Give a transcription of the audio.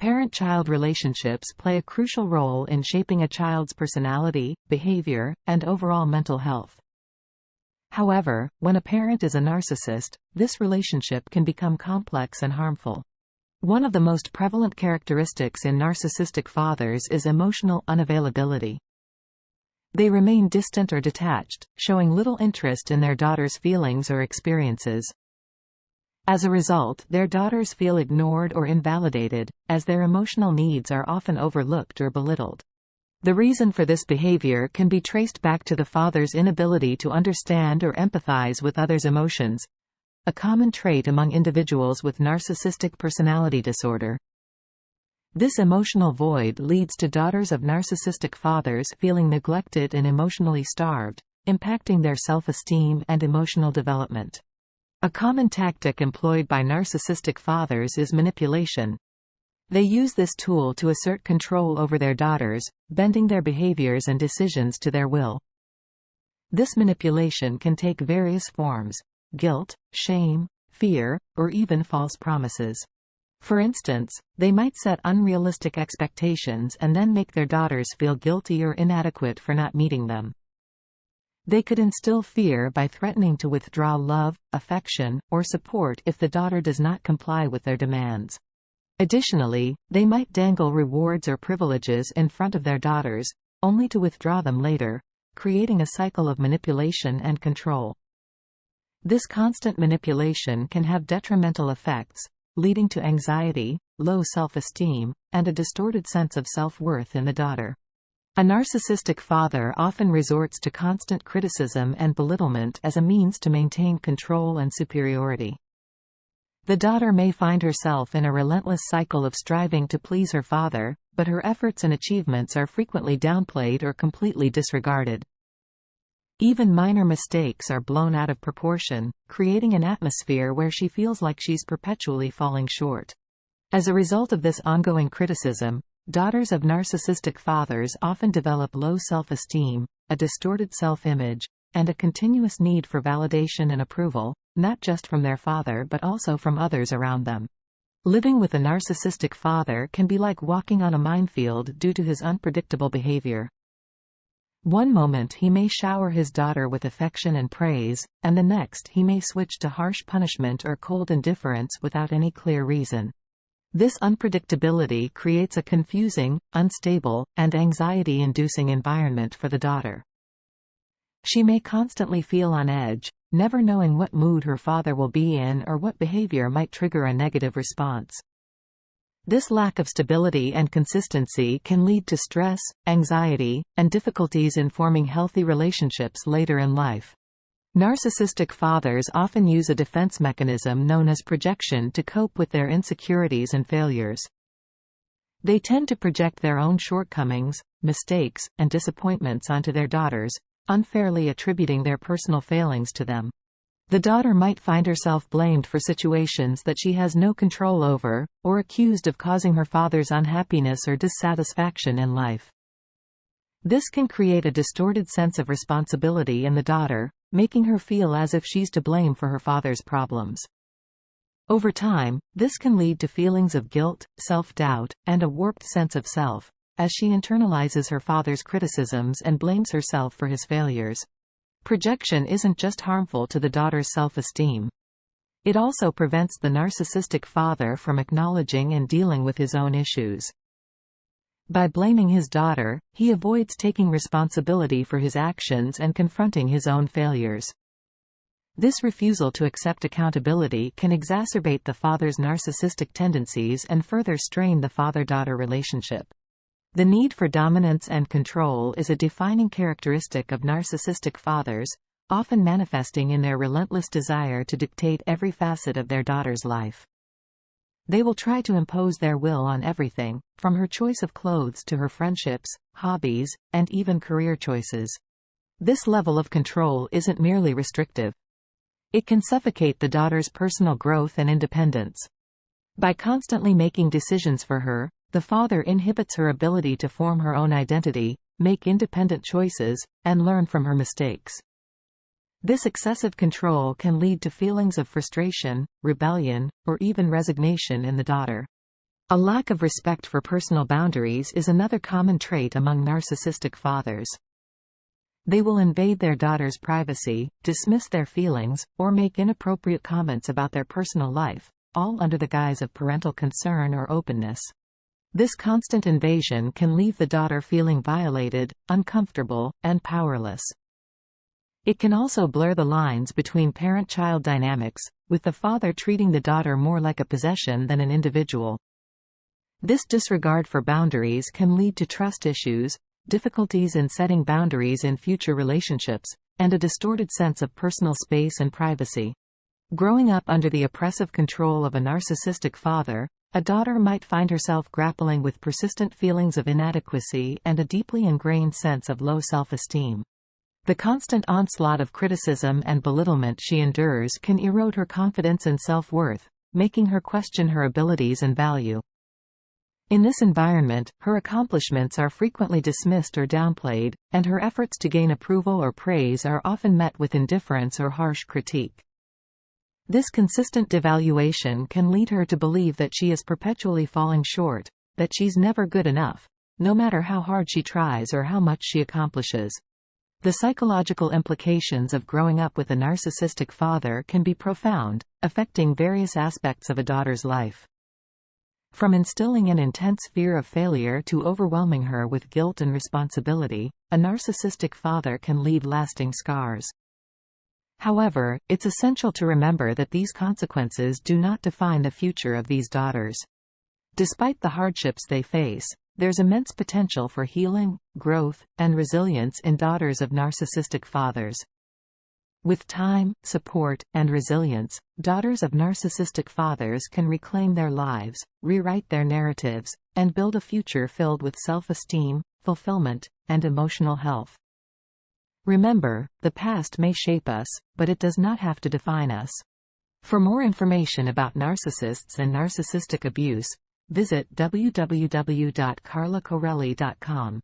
Parent-child relationships play a crucial role in shaping a child's personality, behavior, and overall mental health. However, when a parent is a narcissist, this relationship can become complex and harmful. One of the most prevalent characteristics in narcissistic fathers is emotional unavailability. They remain distant or detached, showing little interest in their daughter's feelings or experiences. As a result, their daughters feel ignored or invalidated, as their emotional needs are often overlooked or belittled. The reason for this behavior can be traced back to the father's inability to understand or empathize with others' emotions, a common trait among individuals with narcissistic personality disorder. This emotional void leads to daughters of narcissistic fathers feeling neglected and emotionally starved, impacting their self-esteem and emotional development. A common tactic employed by narcissistic fathers is manipulation. They use this tool to assert control over their daughters, bending their behaviors and decisions to their will. This manipulation can take various forms: guilt, shame, fear, or even false promises. For instance, they might set unrealistic expectations and then make their daughters feel guilty or inadequate for not meeting them. They could instill fear by threatening to withdraw love, affection, or support if the daughter does not comply with their demands. Additionally, they might dangle rewards or privileges in front of their daughters, only to withdraw them later, creating a cycle of manipulation and control. This constant manipulation can have detrimental effects, leading to anxiety, low self-esteem, and a distorted sense of self-worth in the daughter. A narcissistic father often resorts to constant criticism and belittlement as a means to maintain control and superiority. The daughter may find herself in a relentless cycle of striving to please her father, but her efforts and achievements are frequently downplayed or completely disregarded. Even minor mistakes are blown out of proportion, creating an atmosphere where she feels like she's perpetually falling short. As a result of this ongoing criticism, daughters of narcissistic fathers often develop low self-esteem, a distorted self-image, and a continuous need for validation and approval, not just from their father but also from others around them. Living with a narcissistic father can be like walking on a minefield due to his unpredictable behavior. One moment he may shower his daughter with affection and praise, and the next he may switch to harsh punishment or cold indifference without any clear reason. This unpredictability creates a confusing, unstable, and anxiety-inducing environment for the daughter. She may constantly feel on edge, never knowing what mood her father will be in or what behavior might trigger a negative response. This lack of stability and consistency can lead to stress, anxiety, and difficulties in forming healthy relationships later in life. Narcissistic fathers often use a defense mechanism known as projection to cope with their insecurities and failures. They tend to project their own shortcomings, mistakes, and disappointments onto their daughters, unfairly attributing their personal failings to them. The daughter might find herself blamed for situations that she has no control over, or accused of causing her father's unhappiness or dissatisfaction in life. This can create a distorted sense of responsibility in the daughter, making her feel as if she's to blame for her father's problems. Over time, this can lead to feelings of guilt, self-doubt, and a warped sense of self, as she internalizes her father's criticisms and blames herself for his failures. Projection isn't just harmful to the daughter's self-esteem. It also prevents the narcissistic father from acknowledging and dealing with his own issues. By blaming his daughter, he avoids taking responsibility for his actions and confronting his own failures. This refusal to accept accountability can exacerbate the father's narcissistic tendencies and further strain the father-daughter relationship. The need for dominance and control is a defining characteristic of narcissistic fathers, often manifesting in their relentless desire to dictate every facet of their daughter's life. They will try to impose their will on everything, from her choice of clothes to her friendships, hobbies, and even career choices. This level of control isn't merely restrictive. It can suffocate the daughter's personal growth and independence. By constantly making decisions for her, the father inhibits her ability to form her own identity, make independent choices, and learn from her mistakes. This excessive control can lead to feelings of frustration, rebellion, or even resignation in the daughter. A lack of respect for personal boundaries is another common trait among narcissistic fathers. They will invade their daughter's privacy, dismiss their feelings, or make inappropriate comments about their personal life, all under the guise of parental concern or openness. This constant invasion can leave the daughter feeling violated, uncomfortable, and powerless. It can also blur the lines between parent-child dynamics, with the father treating the daughter more like a possession than an individual. This disregard for boundaries can lead to trust issues, difficulties in setting boundaries in future relationships, and a distorted sense of personal space and privacy. Growing up under the oppressive control of a narcissistic father, a daughter might find herself grappling with persistent feelings of inadequacy and a deeply ingrained sense of low self-esteem. The constant onslaught of criticism and belittlement she endures can erode her confidence and self-worth, making her question her abilities and value. In this environment, her accomplishments are frequently dismissed or downplayed, and her efforts to gain approval or praise are often met with indifference or harsh critique. This consistent devaluation can lead her to believe that she is perpetually falling short, that she's never good enough, no matter how hard she tries or how much she accomplishes. The psychological implications of growing up with a narcissistic father can be profound, affecting various aspects of a daughter's life. From instilling an intense fear of failure to overwhelming her with guilt and responsibility, a narcissistic father can leave lasting scars. However, it's essential to remember that these consequences do not define the future of these daughters. Despite the hardships they face, there's immense potential for healing, growth, and resilience in daughters of narcissistic fathers. With time, support, and resilience, daughters of narcissistic fathers can reclaim their lives, rewrite their narratives, and build a future filled with self-esteem, fulfillment, and emotional health. Remember, the past may shape us, but it does not have to define us. For more information about narcissists and narcissistic abuse, visit www.carlacorelli.com.